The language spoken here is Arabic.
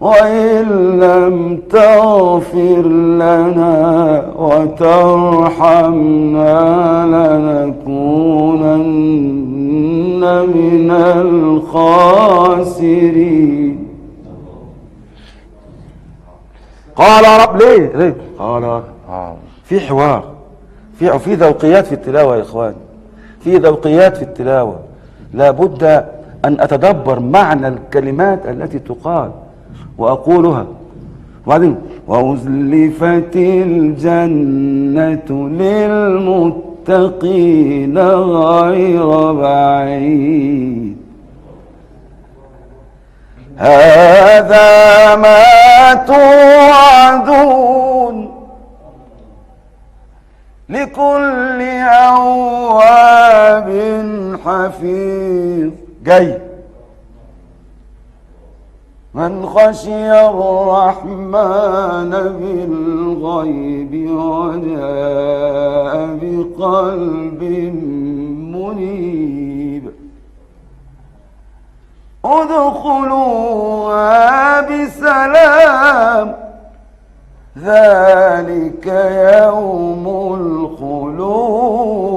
وإن لم تغفر لنا وترحمنا لنكونن من الخاسرين. قال رب ليه قال في حوار، في ذوقيات في التلاوة يا إخوان، في ذوقيات في التلاوة، لا بد أن أتدبر معنى الكلمات التي تقال وأقولها. وبعدين وأزلفت الجنة للمتقين غير بعيد، هذا ما توعدون لكل أواب حفيظ. جاي من خشي الرحمن بالغيب وجاء بقلب منيب، ادخلوها بسلام ذلك يوم الخلود.